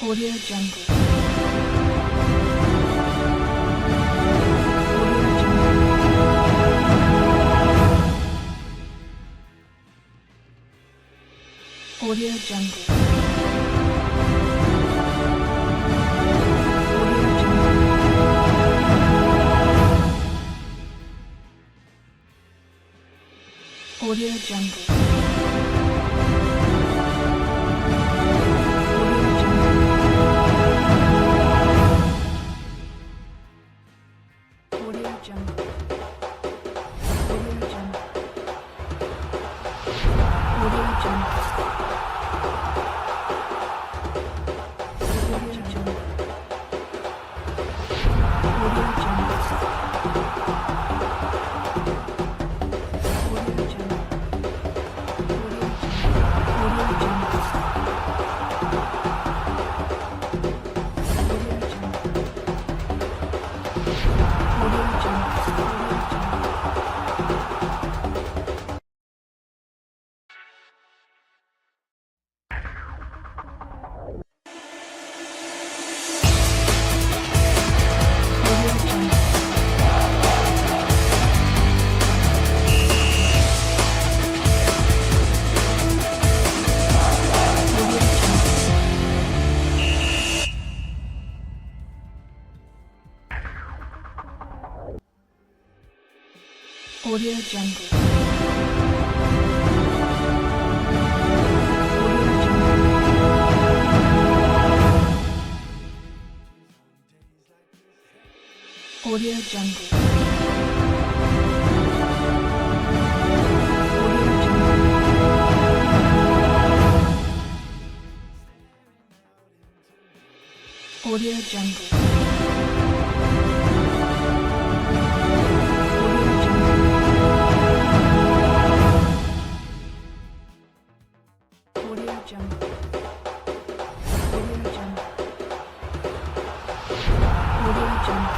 Audio Jungle. Audio Jungle. Audio Jungle. Audio Jungle. Audio Jungle. Audio Jungle. Audio Jungle. Audio Jungle.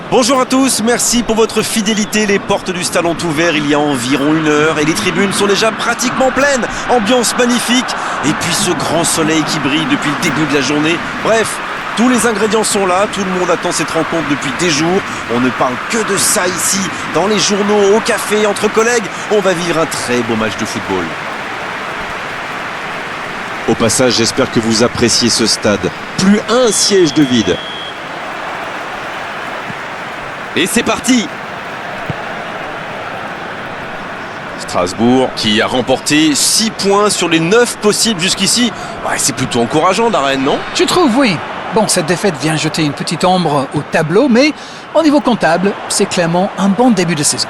Bonjour à tous, merci pour votre fidélité. Les portes du stade ont ouvert il y a environ 1 heure et les tribunes sont déjà pratiquement pleines. Ambiance magnifique et puis ce grand soleil qui brille depuis le début de la journée. Bref, tous les ingrédients sont là, tout le monde attend cette rencontre depuis des jours. On ne parle que de ça ici, dans les journaux, au café, entre collègues. On va vivre un très beau match de football. Au passage, j'espère que vous appréciez ce stade. Plus un siège de vide. Et c'est parti! Strasbourg qui a remporté 6 points sur les 9 possibles jusqu'ici. Ouais, c'est plutôt encourageant, Darren, non? Je trouve, oui. Bon, cette défaite vient jeter une petite ombre au tableau, mais au niveau comptable, c'est clairement un bon début de saison.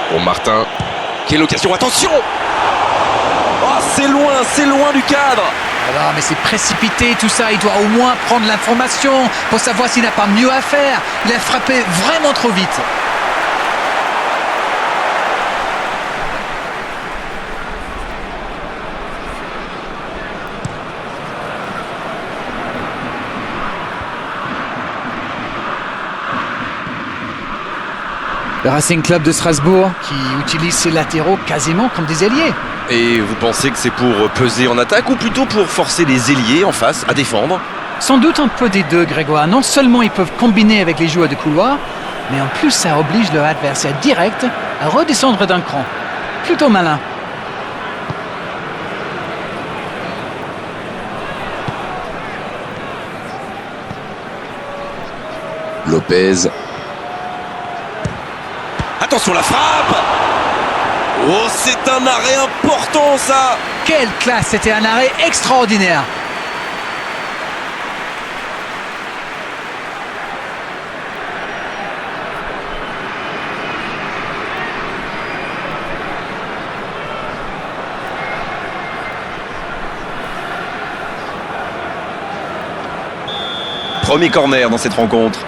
Pour Martin, quelle occasion, attention! Oh, c'est loin du cadre! Alors, mais c'est précipité tout ça, il doit au moins prendre l'information pour savoir s'il n'a pas mieux à faire. Il a frappé vraiment trop vite. Le Racing Club de Strasbourg qui utilise ses latéraux quasiment comme des ailiers. Et vous pensez que c'est pour peser en attaque ou plutôt pour forcer les ailiers en face à défendre? Sans doute un peu des deux, Grégoire. Non seulement ils peuvent combiner avec les joueurs de couloir, mais en plus ça oblige leur adversaire direct à redescendre d'un cran. Plutôt malin. Lopez, Attention la frappe. Oh, c'est un arrêt important ça. Quelle classe, c'était un arrêt extraordinaire. Premier corner dans cette rencontre.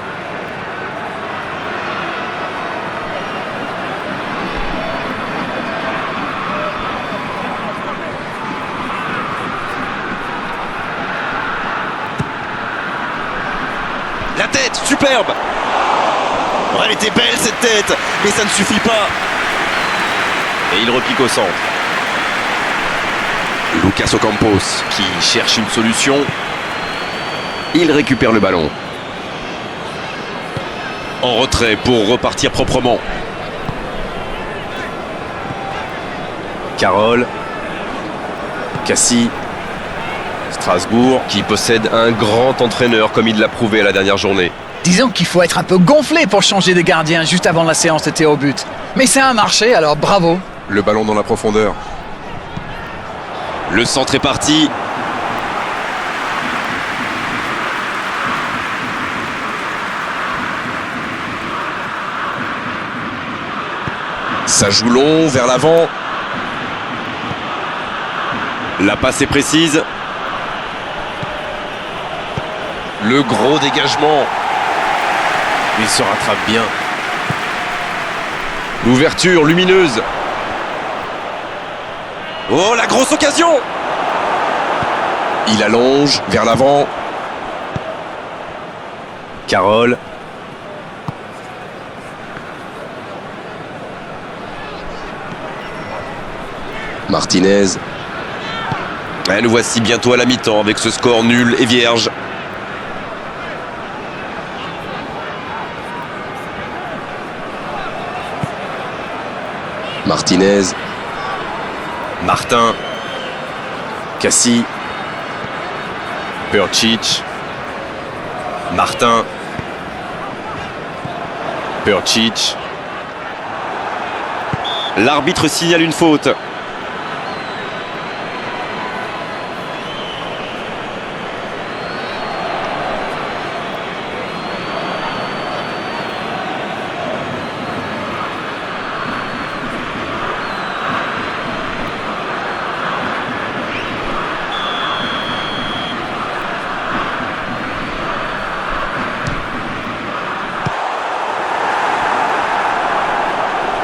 La tête, superbe. Oh, elle était belle cette tête, mais ça ne suffit pas. Et il repique au centre. Lucas Ocampos qui cherche une solution. Il récupère le ballon. En retrait pour repartir proprement. Carole. Cassie. Strasbourg qui possède un grand entraîneur comme il l'a prouvé à la dernière journée. Disons qu'il faut être un peu gonflé pour changer de gardien juste avant la séance de tir au but. Mais ça a marché, alors bravo. Le ballon dans la profondeur. Le centre est parti. Ça joue long vers l'avant. La passe est précise. Le gros dégagement. Il se rattrape bien. L'ouverture lumineuse. Oh, la grosse occasion! Il allonge vers l'avant. Carole. Martinez. Et nous voici bientôt à la mi-temps avec ce score nul et vierge. Martinez. Martin. Cassie. Percic. Martin. Percic. L'arbitre signale une faute.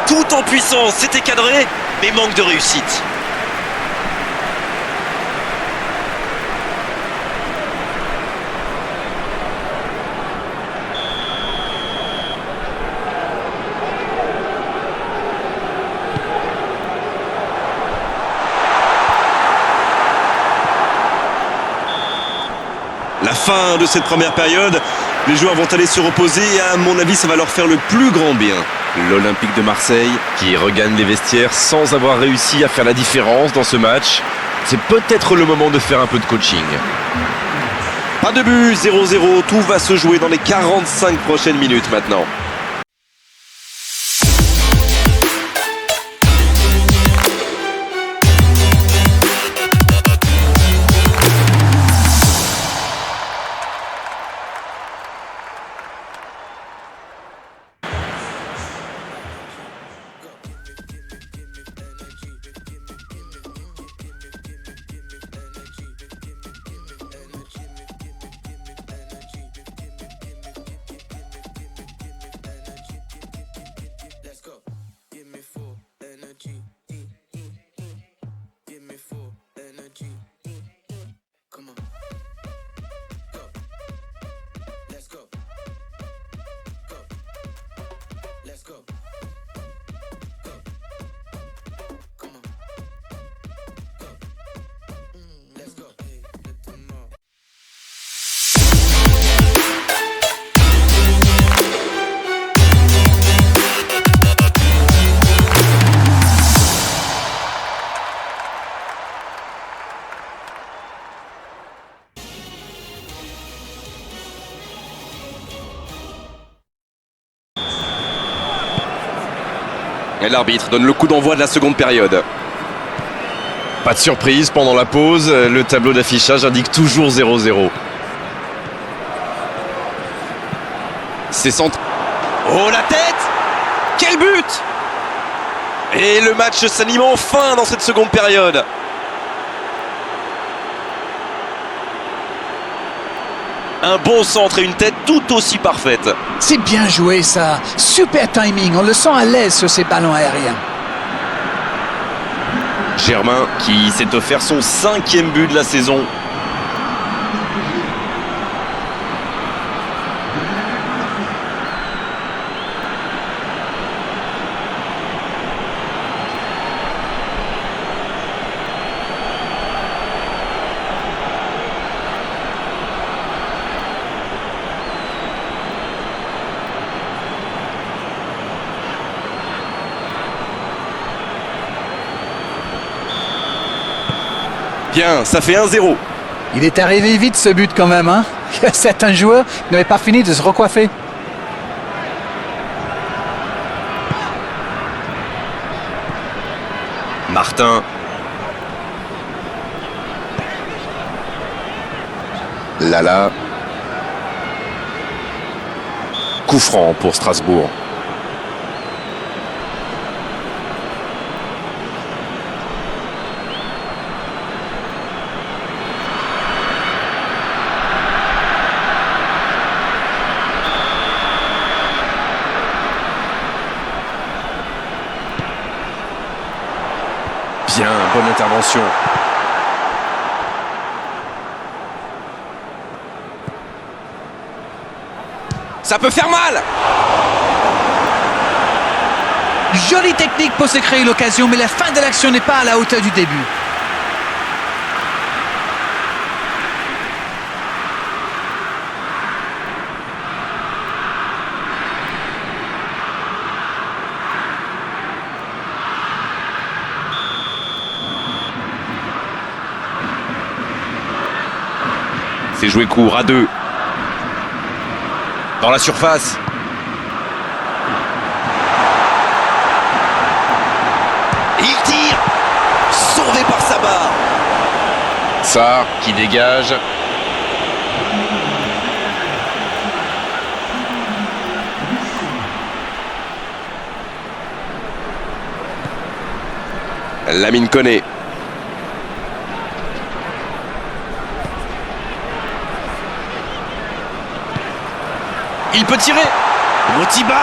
Tout en puissance, c'était cadré, mais manque de réussite. La fin de cette première période, les joueurs vont aller se reposer et à mon avis ça va leur faire le plus grand bien. L'Olympique de Marseille qui regagne les vestiaires sans avoir réussi à faire la différence dans ce match. C'est peut-être le moment de faire un peu de coaching. Pas de but, 0-0, tout va se jouer dans les 45 prochaines minutes maintenant. Et l'arbitre donne le coup d'envoi de la seconde période. Pas de surprise pendant la pause, le tableau d'affichage indique toujours 0-0. C'est centré. Oh la tête! Quel but! Et le match s'anime enfin dans cette seconde période. Un bon centre et une tête tout aussi parfaite. C'est bien joué ça. Super timing, on le sent à l'aise sur ces ballons aériens. Germain qui s'est offert son 5e but de la saison. Bien, ça fait 1-0. Il est arrivé vite ce but quand même, hein. Certains joueurs n'avaient pas fini de se recoiffer. Martin. Lala. Coup franc pour Strasbourg. Bien, bonne intervention. Ça peut faire mal! Jolie technique pour se créer l'occasion, mais la fin de l'action n'est pas à la hauteur du début. C'est joué court à 2. Dans la surface. Il tire. Sauvé par Sabah. Sarr qui dégage. Lamine Koné. Il peut tirer. Motiba.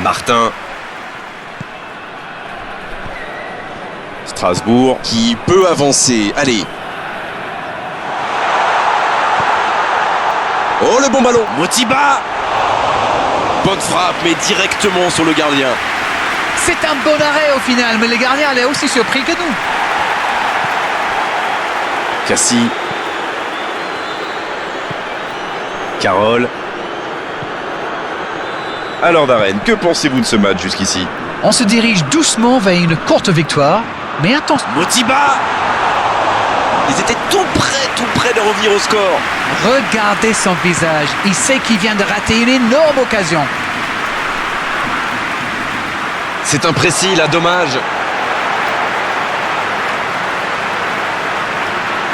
Martin. Strasbourg qui peut avancer. Allez. Oh le bon ballon. Motiba. Bonne frappe mais directement sur le gardien. C'est un bon arrêt au final, mais le gardien est aussi surpris que nous. Cassie. Carole. Alors Darren, que pensez-vous de ce match jusqu'ici? On se dirige doucement vers une courte victoire, mais attention. Motiba. Ils étaient tout près de revenir au score. Regardez son visage, il sait qu'il vient de rater une énorme occasion. C'est imprécis, là, dommage.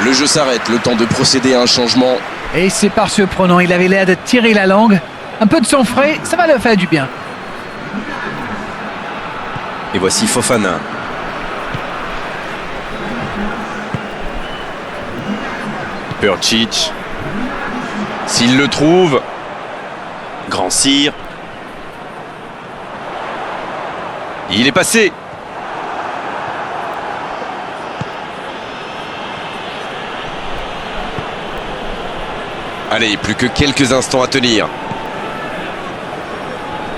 Le jeu s'arrête, le temps de procéder à un changement. Et c'est pas surprenant, il avait l'air de tirer la langue. Un peu de sang frais, ça va leur faire du bien. Et voici Fofana. Percic. S'il le trouve. Grand Cyr. Il est passé. Allez, plus que quelques instants à tenir.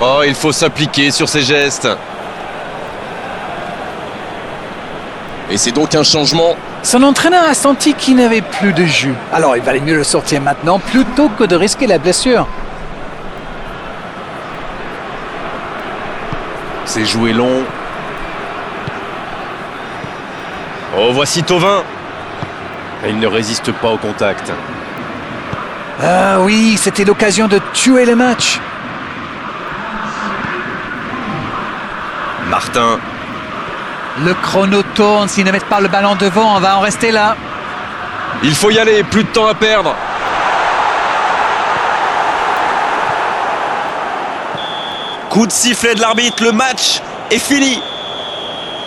Oh, il faut s'appliquer sur ces gestes. Et c'est donc un changement. Son entraîneur a senti qu'il n'avait plus de jus. Alors il valait mieux le sortir maintenant plutôt que de risquer la blessure. C'est joué long. Oh, voici Thauvin. Et il ne résiste pas au contact. Ah oui, c'était l'occasion de tuer le match. Martin. Le chrono tourne, s'ils ne mettent pas le ballon devant, on va en rester là. Il faut y aller, plus de temps à perdre. Coup de sifflet de l'arbitre, le match est fini.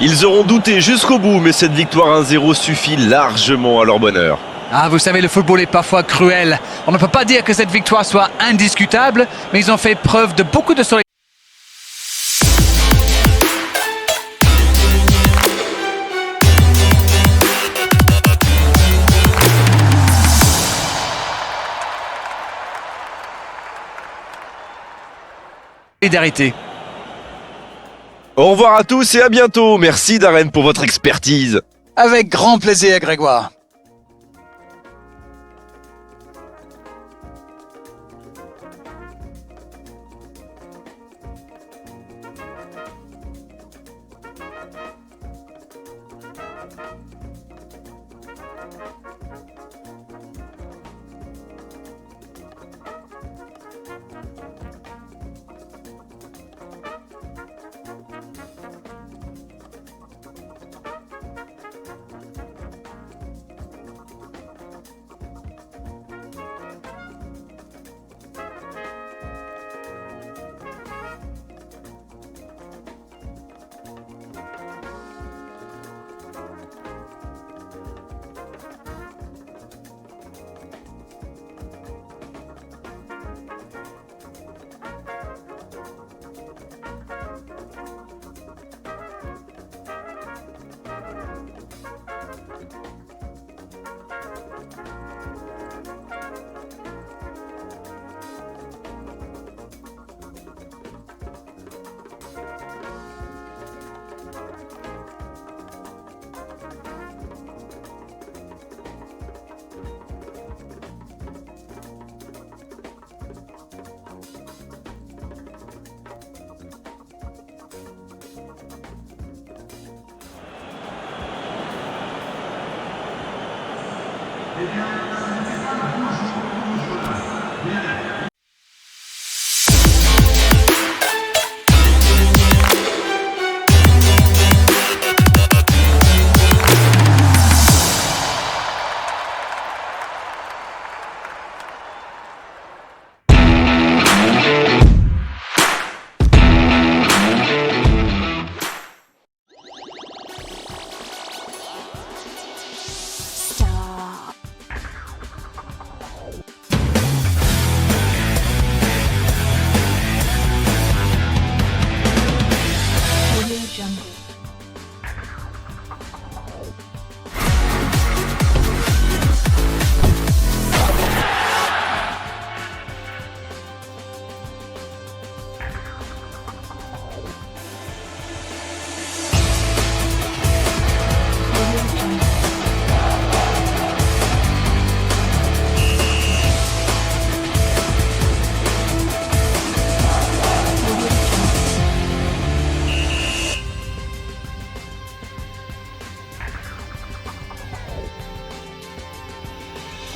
Ils auront douté jusqu'au bout, mais cette victoire 1-0 suffit largement à leur bonheur. Ah, vous savez, le football est parfois cruel. On ne peut pas dire que cette victoire soit indiscutable, mais ils ont fait preuve de beaucoup de solidarité. Au revoir à tous et à bientôt. Merci Darren pour votre expertise. Avec grand plaisir, Grégoire.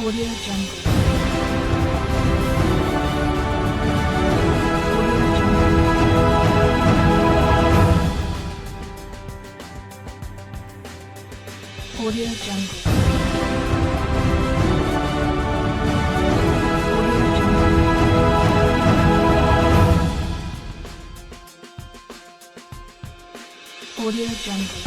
Audio Jungle. Audio Jungle. Audio Jungle.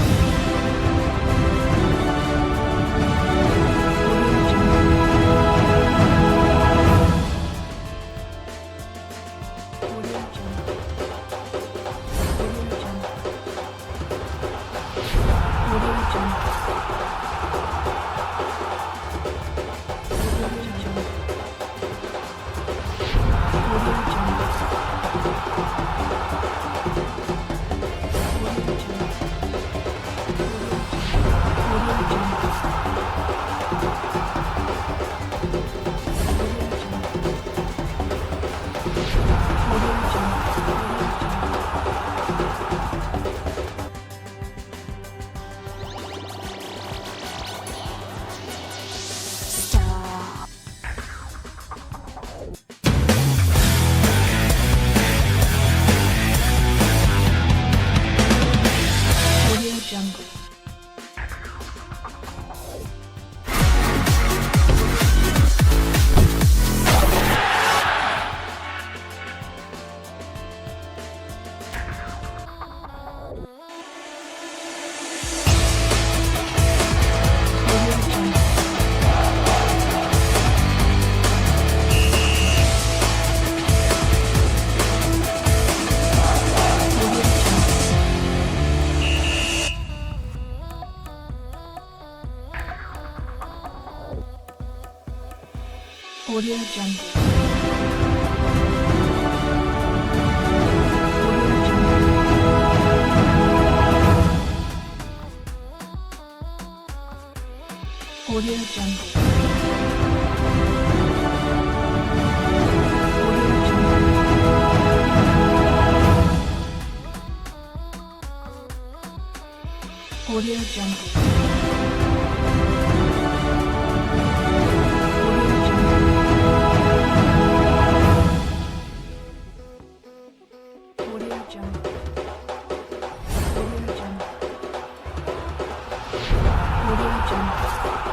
Audio Jungle. Audio Jungle. Audio Jungle. Audio Jungle. Audio Jungle. Audio Jungle.